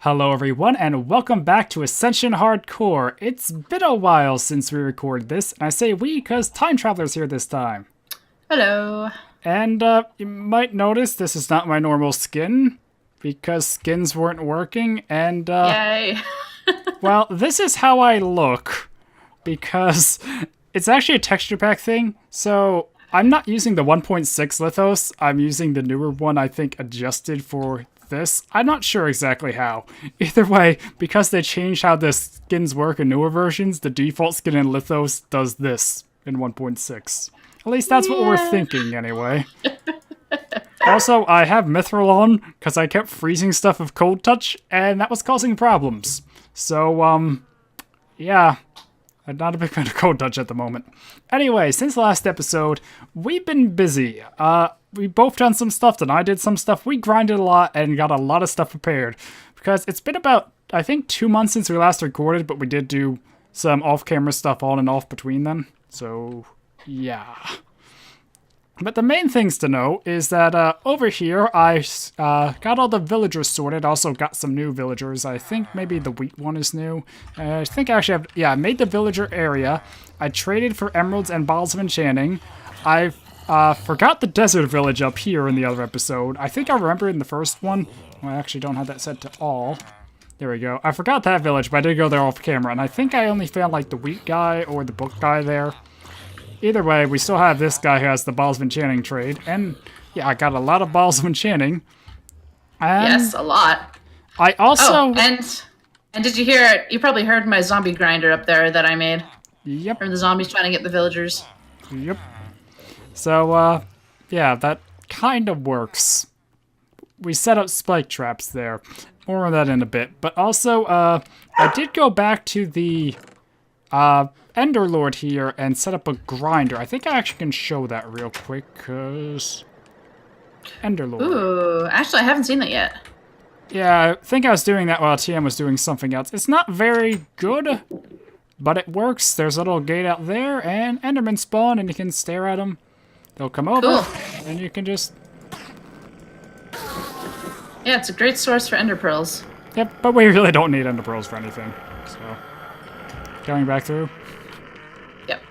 Hello everyone, and welcome back to Ascension Hardcore. It's been a while since we recorded this, and I say we because Time Traveler's here this time. Hello. And you might notice this is not my normal skin, because skins weren't working, and Yay. well, this is how I look, because it's actually a texture pack thing, so I'm not using the 1.6 lithos, I'm using the newer one I think adjusted for this. I'm not sure exactly how. Either way, because they changed how the skins work in newer versions, the default skin in Lithos does this in 1.6. At least that's what we're thinking, anyway. Also, I have Mithril on, because I kept freezing stuff with Cold Touch, and that was causing problems. So, yeah. I'm not a big fan of Cold Touch at the moment. Anyway, since the last episode, we've been busy. We both done some stuff, and I did some stuff. We grinded a lot and got a lot of stuff prepared. Because it's been about, I think, 2 months since we last recorded, but we did do some off-camera stuff on and off between them. So, yeah. But the main things to know is that over here, I got all the villagers sorted. Also got some new villagers. I think maybe the wheat one is new. I think I actually have... Yeah, I made the villager area. I traded for emeralds and balls of enchanting. I forgot the desert village up here in the other episode. I think I remember in the first one. Well, I actually don't have that set to all. There we go. I forgot that village, but I did go there off camera. And I think I only found like the wheat guy or the book guy there. Either way, we still have this guy who has the Balls of Enchanting trade. And, yeah, I got a lot of Balls of Enchanting. And Yes, a lot. I also... Oh, and did you hear it? You probably heard my zombie grinder up there that I made. Yep. Or the zombies trying to get the villagers. Yep. So, yeah, that kind of works. We set up spike traps there. More on that in a bit. But also, I did go back to the... Enderlord here and set up a grinder. I think I actually can show that real quick, because... Enderlord. Ooh, actually, I haven't seen that yet. Yeah, I think I was doing that while TM was doing something else. It's not very good, but it works. There's a little gate out there, and Endermen spawn, and you can stare at them. They'll come over, Cool. and you can just... Yeah, it's a great source for ender pearls. Yep, but we really don't need ender pearls for anything, so... Going back through. Yep.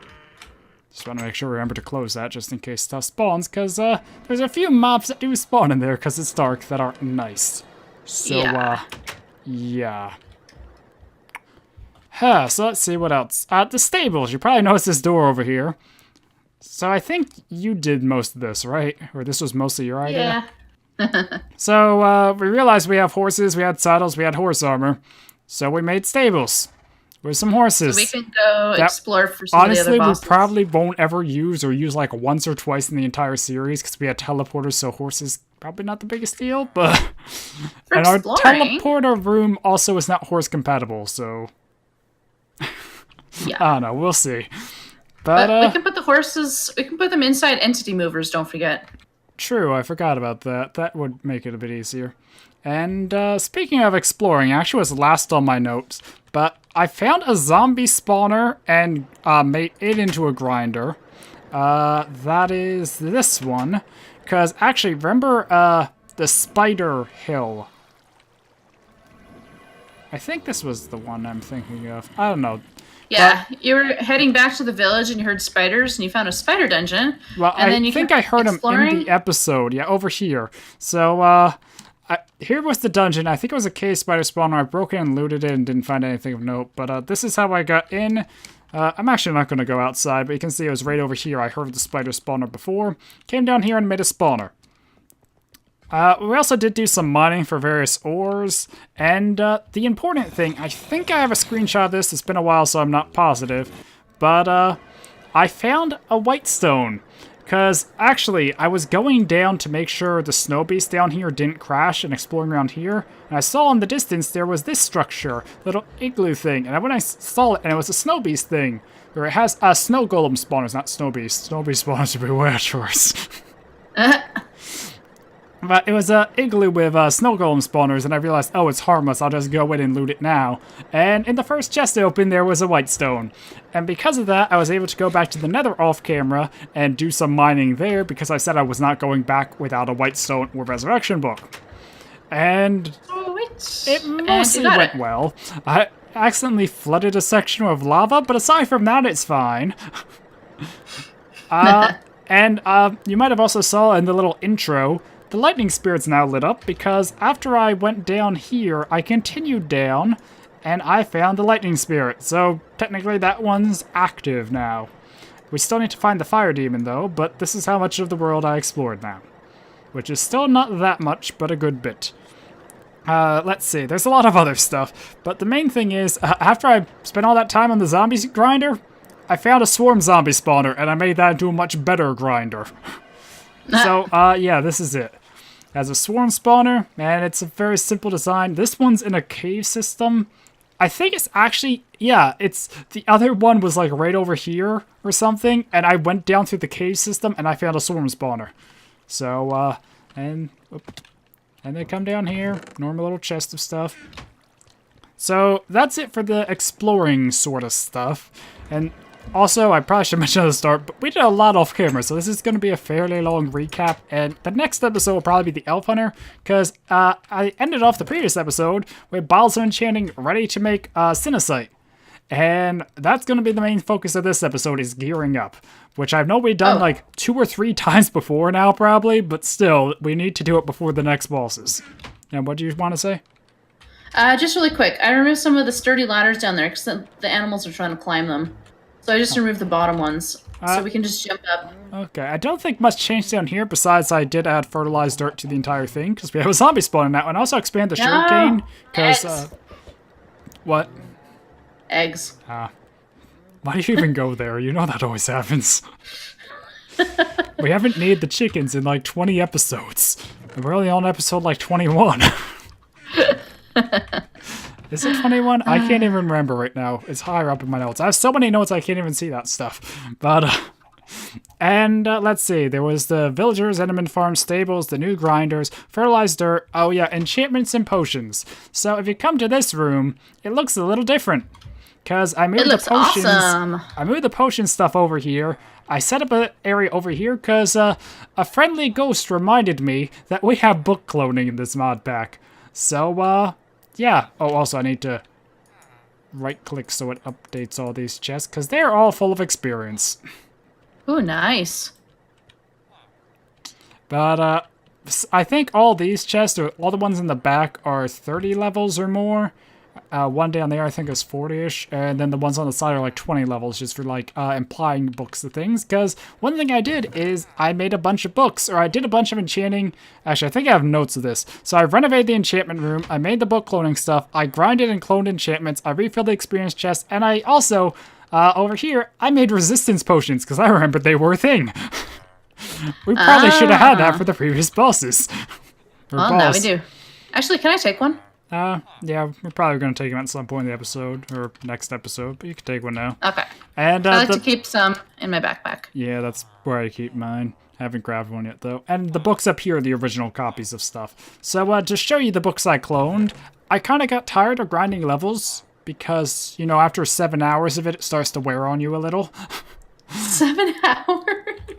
Just want to make sure we remember to close that just in case stuff spawns, because there's a few mobs that do spawn in there because it's dark that aren't nice. So, yeah. Huh, so let's see what else. The stables. You probably noticed this door over here. So I think you did most of this, right? Or this was mostly your idea? Yeah. So, we realized we have horses, we had saddles, we had horse armor. So we made stables. With some horses. So we can go explore for some of the other bosses. Honestly, we probably won't ever use or use like once or twice in the entire series because we had teleporters, so horses probably not the biggest deal, but... And our teleporter room also is not horse compatible, so... Yeah. I don't know, we'll see. But we can put the horses, we can put them inside entity movers, don't forget. True, I forgot about that. That would make it a bit easier. And speaking of exploring, actually was last on my notes, but I found a zombie spawner and made it into a grinder. That is this one. Because actually, remember the spider hill? I think this was the one I'm thinking of. I don't know. Yeah, you were heading back to the village and you heard spiders and you found a spider dungeon. Well, and then I think I heard them in the episode. Yeah, over here. So, here was the dungeon. I think it was a cave spider spawner. I broke it and looted it and didn't find anything of note. But this is how I got in. I'm actually not going to go outside, but you can see it was right over here. I heard the spider spawner before. Came down here and made a spawner. We also did do some mining for various ores. And the important thing, I think I have a screenshot of this. It's been a while, so I'm not positive. But I found a white stone. Because, actually, I was going down to make sure the snow beast down here didn't crash and exploring around here. And I saw in the distance there was this structure, little igloo thing. And when I saw it, and it was a snow beast thing. Or it has snow golem spawners, not snow beast. Snow beast spawners would be way worse. But it was an igloo with snow golem spawners, and I realized, oh, it's harmless, I'll just go in and loot it now. And in the first chest I opened, there was a white stone. And because of that, I was able to go back to the nether off camera and do some mining there, because I said I was not going back without a white stone or resurrection book. And Oh, wait, It And mostly you got went it. well. I accidentally flooded a section with lava, but aside from that, it's fine. And you might have also saw in the little intro, the lightning spirit's now lit up because after I went down here, I continued down and I found the lightning spirit. So technically that one's active now. We still need to find the fire demon though, but this is how much of the world I explored now. Which is still not that much, but a good bit. Let's see, there's a lot of other stuff, but the main thing is, after I spent all that time on the zombie grinder, I found a swarm zombie spawner, and I made that into a much better grinder. So, yeah, this is it. It has a swarm spawner, and it's a very simple design. This one's in a cave system. I think it's actually, yeah, it's, the other one was like right over here or something, and I went down through the cave system, and I found a swarm spawner. So, and they come down here, normal little chest of stuff. So, that's it for the exploring sort of stuff, and also, I probably should mention at the start, but we did a lot off camera, so this is going to be a fairly long recap, and the next episode will probably be the Elf Hunter, because I ended off the previous episode with Bottles of Enchanting ready to make Sinisite, and that's going to be the main focus of this episode, is gearing up, which I've know we've done like 2 or 3 times before now, probably, but still, we need to do it before the next bosses. And what do you want to say? Just really quick, I removed some of the sturdy ladders down there because the animals are trying to climb them. So I just removed the bottom ones, so we can just jump up. Okay, I don't think much changed down here, besides I did add fertilized dirt to the entire thing, because we have a zombie spawning now, and also expand the sugarcane, because, what? Eggs. Why do you even go there? You know that always happens. We haven't needed the chickens in like 20 episodes, and we're only on episode like 21. Is it 21? I can't even remember right now. It's higher up in my notes. I have so many notes I can't even see that stuff. But, and let's see. There was the villagers, enderman farm, stables, the new grinders, fertilized dirt. Oh yeah, enchantments and potions. So if you come to this room, it looks a little different. Because I moved the potions. Awesome. I moved the potion stuff over here. I set up an area over here because a friendly ghost reminded me that we have book cloning in this mod pack. So, yeah. Oh, also, I need to right-click so it updates all these chests, because they're all full of experience. Ooh, nice. But, I think all these chests, or all the ones in the back, are 30 levels or more. One down there, I think, is 40-ish, and then the ones on the side are like 20 levels, just for like implying books of things. Because one thing I did is I made a bunch of books, or I did a bunch of enchanting. Actually, I think I have notes of this. So I renovated the enchantment room, I made the book cloning stuff, I grinded and cloned enchantments, I refilled the experience chest, and I also, over here, I made resistance potions, because I remembered they were a thing. We probably should have had that for the previous bosses. Well, now we do. Actually, can I take one? Yeah, we're probably going to take them at some point in the episode, or next episode, but you can take one now. Okay. And I like to keep some in my backpack. Yeah, that's where I keep mine. Haven't grabbed one yet, though. And the books up here are the original copies of stuff. So, to show you the books I cloned, I kind of got tired of grinding levels, because, you know, after 7 hours of it, it starts to wear on you a little. 7 hours?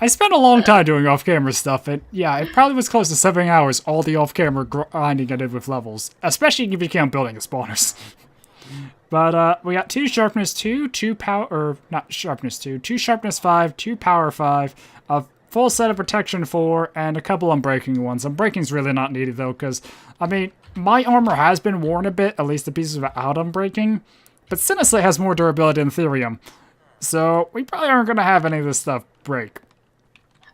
I spent a long time doing off-camera stuff, and yeah, it probably was close to 7 hours, all the off-camera grinding I did with levels. Especially if you count building spawners. But, we got 2 sharpness 2, 2 power, or not sharpness 2, 2 sharpness 5, 2 power 5, a full set of protection 4, and a couple unbreaking ones. Unbreaking's really not needed though, because, I mean, my armor has been worn a bit, at least the pieces without unbreaking, but Sinisite has more durability than Therium. So, we probably aren't going to have any of this stuff break.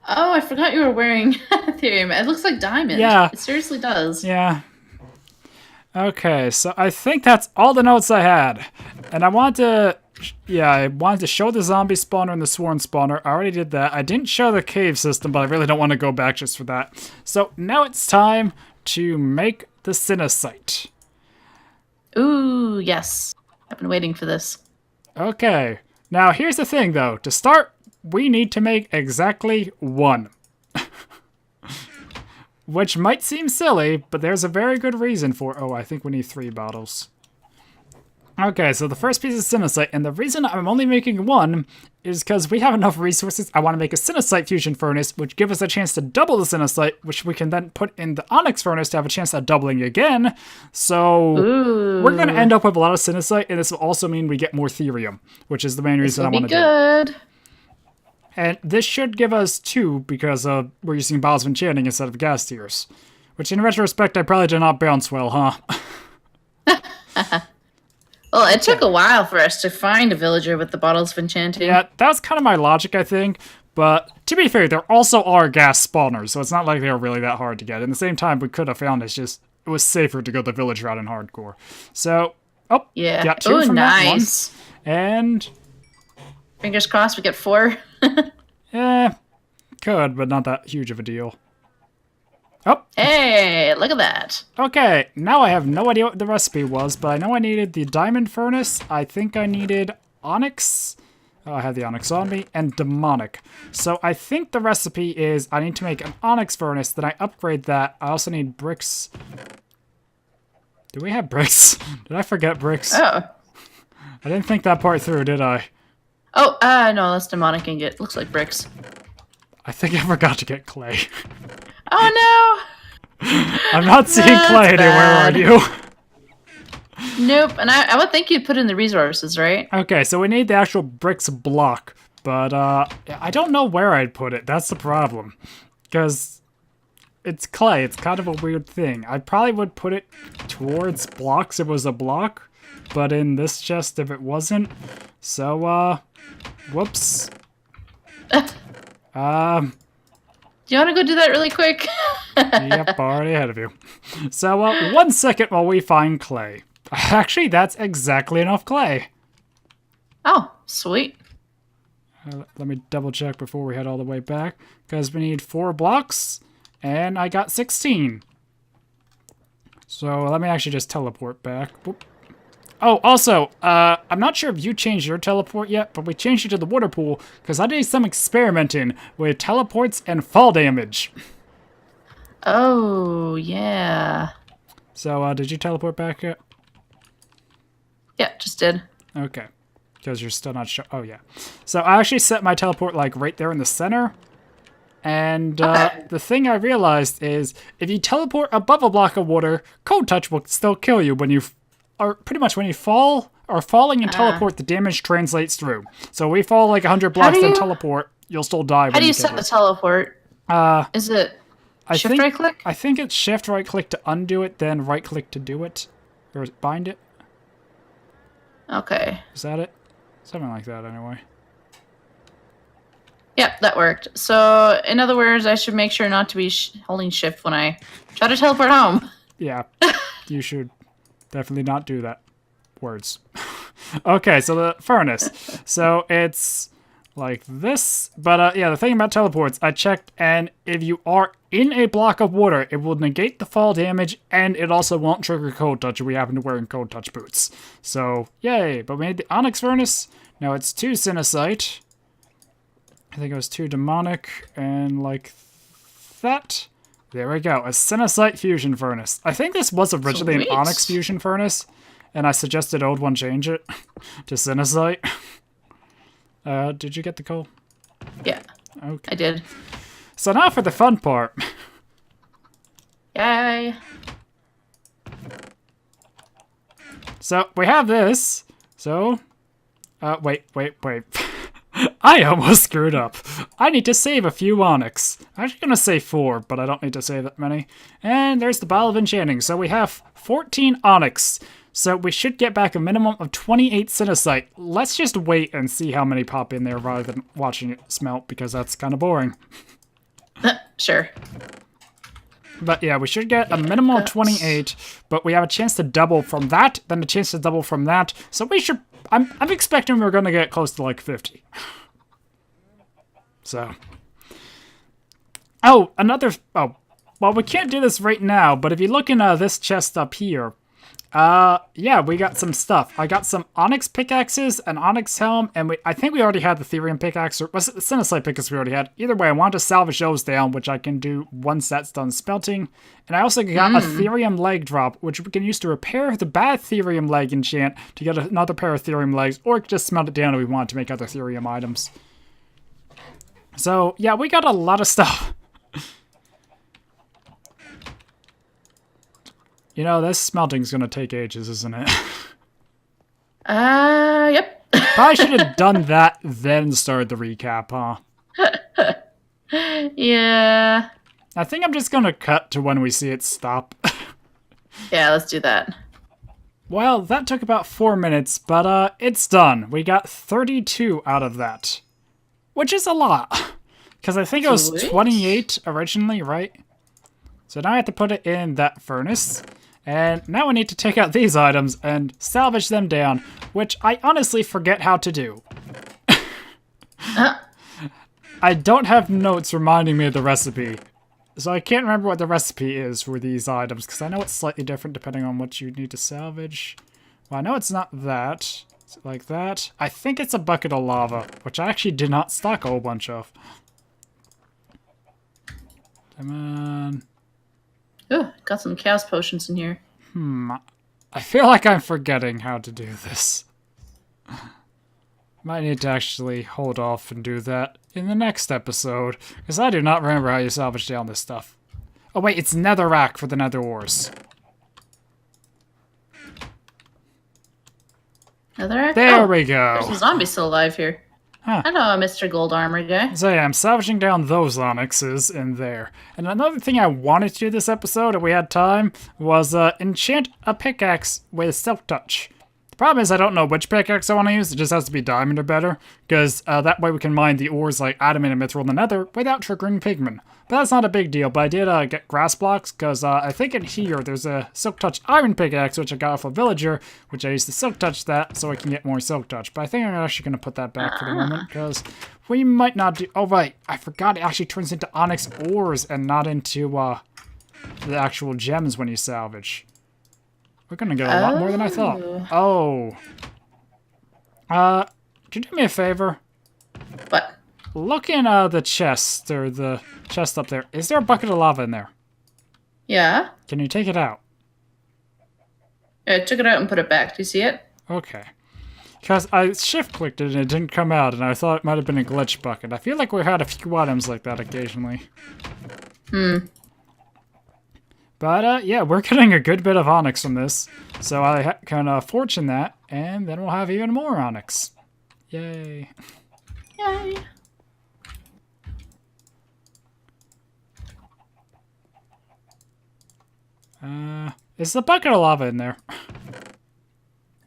Oh, I forgot you were wearing Ethereum. It looks like diamond. Yeah. It seriously does. Yeah. Okay, so I think that's all the notes I had. And I wanted to show the zombie spawner and the swarm spawner. I already did that. I didn't show the cave system, but I really don't want to go back just for that. So now it's time to make the Sinisite. Ooh, yes. I've been waiting for this. Okay. Now here's the thing, though. To start, we need to make exactly 1. Which might seem silly, but there's a very good reason for... Oh, I think we need 3 bottles. Okay, so the first piece is Sinisite, and the reason I'm only making one is because we have enough resources. I want to make a Sinisite fusion furnace, which gives us a chance to double the Sinisite, which we can then put in the Onyx furnace to have a chance at doubling again. So we're going to end up with a lot of Sinisite, and this will also mean we get more Therium, which is the main reason I want to do it. And this should give us 2 because we're using Bottles of Enchanting instead of gas tiers, which in retrospect I probably did not bounce well, huh? Well, it took a while for us to find a villager with the Bottles of Enchanting. Yeah, that's kind of my logic, I think. But to be fair, there also are gas spawners, so it's not like they're really that hard to get. At the same time, we could have found it was safer to go the village route in hardcore. So, yeah, got 2 from nice. that one. And fingers crossed we get 4. Could, but not that huge of a deal. Oh. Hey, look at that. Okay, now I have no idea what the recipe was, but I know I needed the diamond furnace. I think I needed onyx. Oh, I had the onyx on me, and demonic. So I think the recipe is I need to make an onyx furnace, then I upgrade that. I also need bricks. Do we have bricks? Did I forget bricks? Oh. I didn't think that part through, did I? Oh, no, that's demonic ingot. Looks like bricks. I think I forgot to get clay. Oh no! I'm not seeing clay anywhere, are you? Nope, and I would think you'd put in the resources, right? Okay, so we need the actual bricks block, but I don't know where I'd put it. That's the problem. Because it's clay. It's kind of a weird thing. I probably would put it towards blocks if it was a block, but in this chest if it wasn't. So, whoops. Do you want to go do that really quick? Yep, already ahead of you. So, 1 second while we find clay. Actually, that's exactly enough clay. Oh, sweet. Let me double check before we head all the way back, because we need 4 blocks, and I got 16. So let me actually just teleport back. Whoop. Oh, also, I'm not sure if you changed your teleport yet, but we changed it to the water pool, because I did some experimenting with teleports and fall damage. Oh, yeah. So, did you teleport back yet? Yeah, just did. Okay. Because you're still not sure. Oh, yeah. So, I actually set my teleport, like, right there in the center. And, the thing I realized is, if you teleport above a block of water, Cold Touch will still kill you when you... Or pretty much when you fall or falling and teleport, the damage translates through. So we fall like 100 blocks and teleport, you'll still die. How do you set the teleport? Is it shift right click? I think it's shift right click to undo it, then right click to do it, or bind it. Okay. Is that it? Something like that, anyway. Yep, that worked. So in other words, I should make sure not to be holding shift when I try to teleport home. Yeah, you should. Definitely not do that. Words. Okay, so the furnace. So it's like this. But yeah, the thing about teleports, I checked, and if you are in a block of water, it will negate the fall damage, and it also won't trigger Cold Touch if we happen to wear Cold Touch boots. So, yay. But we made the Onyx furnace. Now it's 2 Sinisite. I think it was 2 demonic, and like that. There we go, a Sinisite fusion furnace. I think this was originally an Onyx fusion furnace, and I suggested old one change it to Sinisite. Did you get the coal? Yeah, okay. I did. So now for the fun part. Yay. So we have this. So, wait. I almost screwed up. I need to save a few onyx. I'm actually going to save 4, but I don't need to save that many. And there's the Bottle of Enchanting. So we have 14 onyx. So we should get back a minimum of 28 Sinisite. Let's just wait and see how many pop in there rather than watching it smelt, because that's kind of boring. Sure. But yeah, we should get a minimum of 28, but we have a chance to double from that, then a chance to double from that. So we should... I'm expecting we're going to get close to like 50. So. Oh, another... Oh, well, we can't do this right now, but if you look in this chest up here, Yeah, we got some stuff. I got some onyx pickaxes, an onyx helm, and I think we already had the therium pickaxe, or was it the Sinisite pickaxe we already had? Either way, I want to salvage those down, which I can do once that's done smelting. And I also got a therium leg drop, which we can use to repair the bad therium leg enchant to get another pair of therium legs, or just smelt it down if we want to make other therium items. So, yeah, we got a lot of stuff. You know, this smelting's gonna take ages, isn't it? Yep. Probably should have done that, then started the recap, huh? Yeah. I think I'm just gonna cut to when we see it stop. Yeah, let's do that. Well, that took about 4 minutes, but it's done. We got 32 out of that. Which is a lot. Because I think it was 28 originally, right? So now I have to put it in that furnace. And now we need to take out these items and salvage them down, which I honestly forget how to do. I don't have notes reminding me of the recipe. So I can't remember what the recipe is for these items, because I know it's slightly different depending on what you need to salvage. Well, I know it's not that. Is it like that? I think it's a bucket of lava, which I actually did not stock a whole bunch of. Come on. Ooh, got some chaos potions in here. I feel like I'm forgetting how to do this. Might need to actually hold off and do that in the next episode, because I do not remember how you salvage down this stuff. Oh wait, it's netherrack for the nether ores. Netherrack? There we go. There's a zombie still alive here. Huh. Hello, Mr. Gold Armor guy. So yeah, I'm salvaging down those onyxes in there. And another thing I wanted to do this episode, if we had time, was enchant a pickaxe with Silk Touch. The problem is I don't know which pickaxe I want to use. It just has to be diamond or better, because that way we can mine the ores like adamant and mithril in the nether without triggering pigmen. But that's not a big deal, but I did get grass blocks, because I think in here there's a Silk Touch iron pickaxe, which I got off a villager, which I used to Silk Touch that so I can get more Silk Touch. But I think I'm actually going to put that back for the moment, because we might not do... Oh, right, I forgot it actually turns into onyx ores and not into the actual gems when you salvage. We're going to get a lot more than I thought. Oh. Could you do me a favor? What? Look in the chest, or the chest up there. Is there a bucket of lava in there? Yeah. Can you take it out? Yeah, I took it out and put it back. Do you see it? Okay. Because I shift-clicked it and it didn't come out, and I thought it might have been a glitch bucket. I feel like we had a few items like that occasionally. But, yeah, we're getting a good bit of onyx from this. So I can fortune that, and then we'll have even more onyx. Yay. Yay. Is the bucket of lava in there?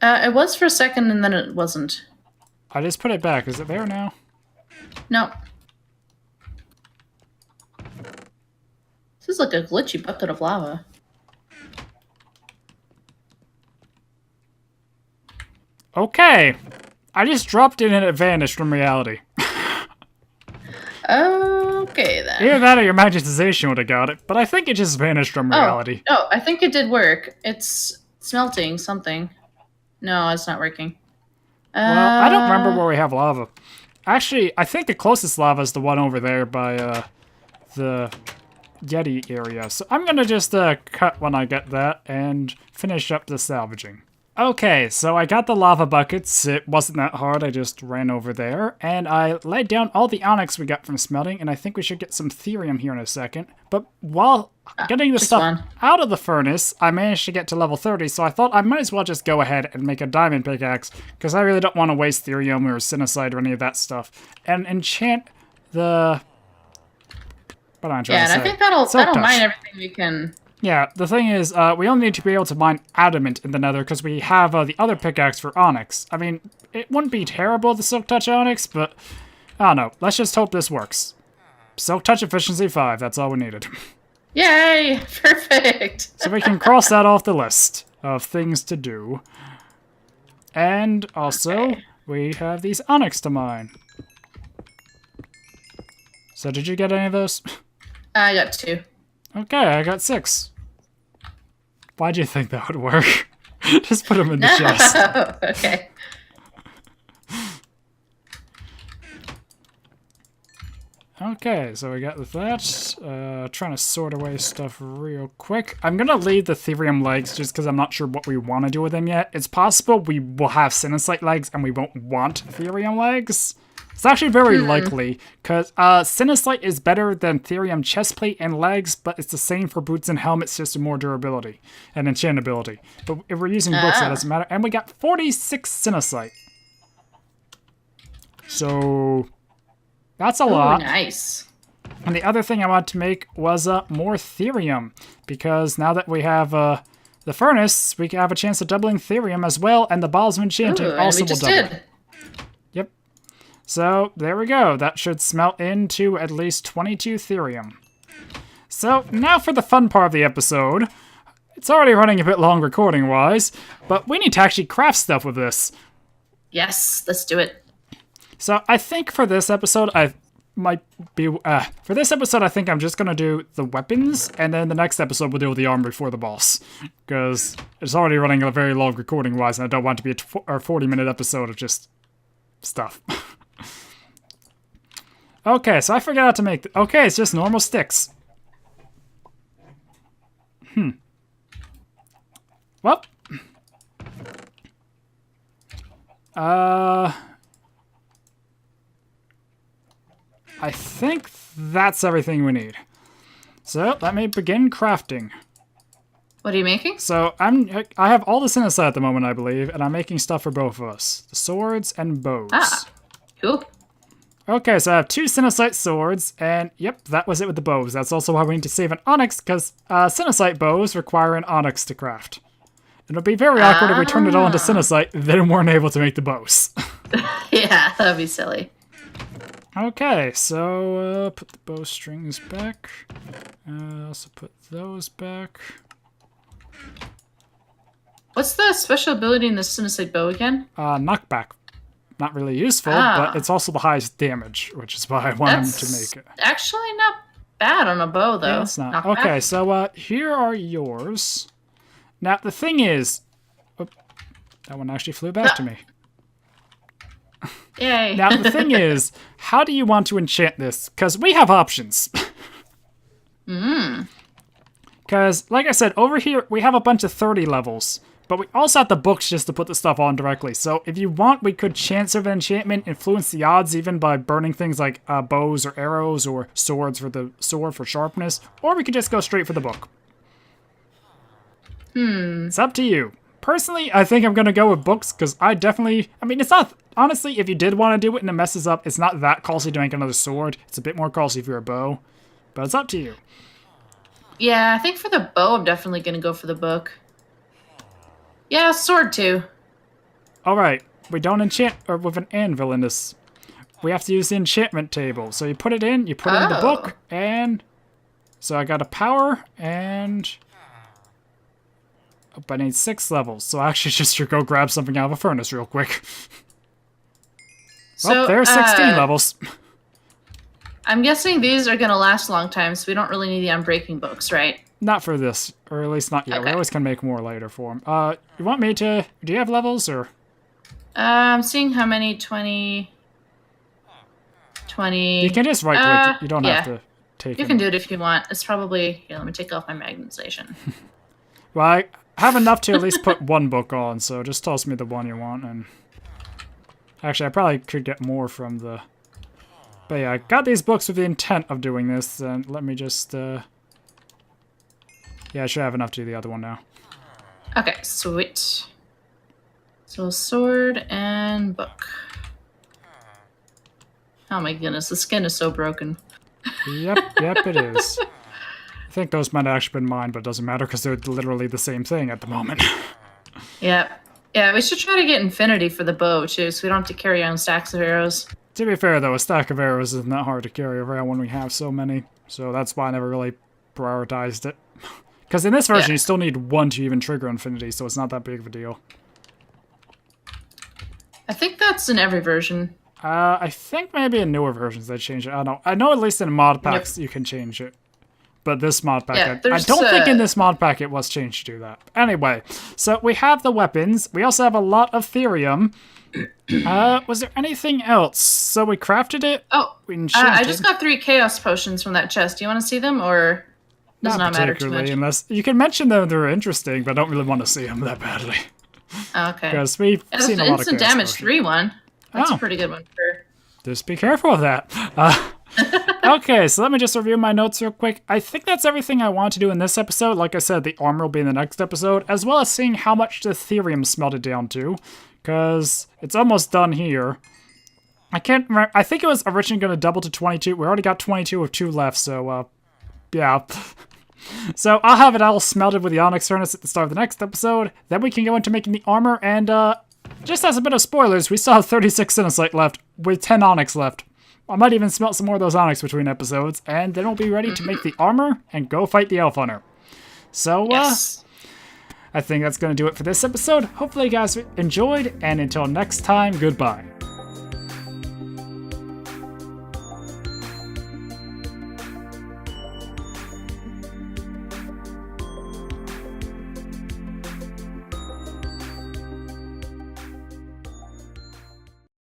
It was for a second and then it wasn't. I just put it back. Is it there now? No. This is like a glitchy bucket of lava. Okay. I just dropped it and it vanished from reality. Okay, then. Either that or your magicization would have got it, but I think it just vanished from reality. Oh, I think it did work. It's smelting something. No, it's not working. Well, I don't remember where we have lava. Actually, I think the closest lava is the one over there by the Yeti area. So I'm going to just cut when I get that and finish up the salvaging. Okay, so I got the lava buckets. It wasn't that hard. I just ran over there, and I laid down all the onyx we got from smelting, and I think we should get some therium here in a second. But while getting the stuff out of the furnace, I managed to get to level 30, so I thought I might as well just go ahead and make a diamond pickaxe, because I really don't want to waste therium or sinisite or any of that stuff. And enchant the... What am I trying to say? Yeah, and I think that'll mine everything we can... Yeah, the thing is, we only need to be able to mine adamant in the nether because we have the other pickaxe for onyx. I mean, it wouldn't be terrible, the Silk Touch onyx, but I don't know. Let's just hope this works. Silk Touch efficiency 5, that's all we needed. Yay! Perfect! So we can cross that off the list of things to do. And also, we have these onyx to mine. So did you get any of those? I got 2. Okay, I got 6. Why'd you think that would work? Just put them in the chest. Okay. Okay, so we got that. Trying to sort away stuff real quick. I'm gonna leave the Therium legs just because I'm not sure what we want to do with them yet. It's possible we will have Sinisite legs and we won't want Therium legs. It's actually very likely, because Sinisite is better than Therium chestplate and legs, but it's the same for boots and helmets, just more durability and enchantability. But if we're using books, that doesn't matter. And we got 46 Sinisite. So that's a lot. Nice. And the other thing I wanted to make was more Therium, because now that we have the furnace, we can have a chance of doubling Therium as well, and the balls of enchanting also will double. Yep. So there we go. That should smelt into at least 22 Therium. So now for the fun part of the episode. It's already running a bit long recording-wise, but we need to actually craft stuff with this. Yes, let's do it. So I think for this episode, I think I'm just gonna do the weapons, and then the next episode we'll do the armor before the boss, because it's already running a very long recording-wise, and I don't want it to be a 40-minute episode of just stuff. Okay, so I forgot how to make. Okay, it's just normal sticks. Well. I think that's everything we need. So let me begin crafting. What are you making? So I have all this Sinisite at the moment, I believe, and I'm making stuff for both of us. The swords and bows. Ah, cool. Okay, so I have 2 Sinisite swords, and yep, that was it with the bows. That's also why we need to save an onyx, because Sinisite bows require an onyx to craft. It would be very awkward if we turned it all into Sinisite, then weren't able to make the bows. Yeah, that'd be silly. Okay, so put the bowstrings back. Also put those back. What's the special ability in the Sinisite bow again? Knockback. Not really useful, but it's also the highest damage, which is why I wanted to make it. Actually not bad on a bow, though. Yeah, it's not. Knockback. Okay, so here are yours. Now, the thing is... Oh, that one actually flew back to me. Yay. Now, the thing is, how do you want to enchant this? Because we have options. Because, like I said, over here, we have a bunch of 30 levels. But we also have the books just to put the stuff on directly. So if you want, we could chance of an enchantment, influence the odds even by burning things like bows or arrows or swords for the sword for sharpness. Or we could just go straight for the book. It's up to you. Personally, I think I'm going to go with books because I mean, it's not... Honestly, if you did want to do it and it messes up, it's not that costly to make another sword. It's a bit more costly for a bow. But it's up to you. Yeah, I think for the bow, I'm definitely going to go for the book. Yeah, sword too. Alright, we don't enchant with an anvil in this. We have to use the enchantment table. So you put it in, you put it in the book, and... So I got a power, and... Oh, but I need 6 levels, so I actually just should go grab something out of a furnace real quick. So, there's 16 levels. I'm guessing these are going to last a long time, so we don't really need the unbreaking books, right? Not for this, or at least not yet. Okay. We always can make more later for them. You want me to... Do you have levels, or...? I'm seeing how many, 20... You can just right-click it. You don't have to take it. You can do it if you want. It's probably... Here, let me take off my magnetization. Well, I have enough to at least put 1 book on, so just toss me the one you want, and... Actually, I probably could get more from the... But yeah, I got these books with the intent of doing this, and let me just... Yeah, I should have enough to do the other one now. Okay, sweet. So sword and book. Oh my goodness, the skin is so broken. Yep, it is. I think those might have actually been mine, but it doesn't matter because they're literally the same thing at the moment. Yep. Yeah, we should try to get infinity for the bow, too, so we don't have to carry our own stacks of arrows. To be fair, though, a stack of arrows isn't that hard to carry around when we have so many, so that's why I never really prioritized it. Because in this version, you still need 1 to even trigger infinity, so it's not that big of a deal. I think that's in every version. I think maybe in newer versions they change it. I don't know. I know at least in mod packs you can change it. But this mod pack, Yeah, I there's, don't think in this mod pack it was changed to do that. Anyway, so we have the weapons. We also have a lot of therium. Was there anything else? So we crafted it. Oh, we I just got 3 chaos potions from that chest. Do you want to see them, or does not matter too much? Unless you can mention them, they're interesting, but I don't really want to see them that badly. Oh, okay. Because we've seen a lot of instant chaos damage potions. 3 one. That's a pretty good one for. Just be careful of that. Okay, so let me just review my notes real quick. I think that's everything I want to do in this episode. Like I said, the armor will be in the next episode, as well as seeing how much the therium smelted down to, because it's almost done here. I can't remember. I think it was originally going to double to 22. We already got 22 with 2 left, so, yeah. So I'll have it all smelted with the onyx furnace at the start of the next episode. Then we can go into making the armor, and, just as a bit of spoilers, we still have 36 Sinisite left, with 10 onyx left. I might even smelt some more of those onyx between episodes, and then we'll be ready to make the armor and go fight the elf hunter. So, Yes. I think that's going to do it for this episode. Hopefully you guys enjoyed, and until next time, goodbye.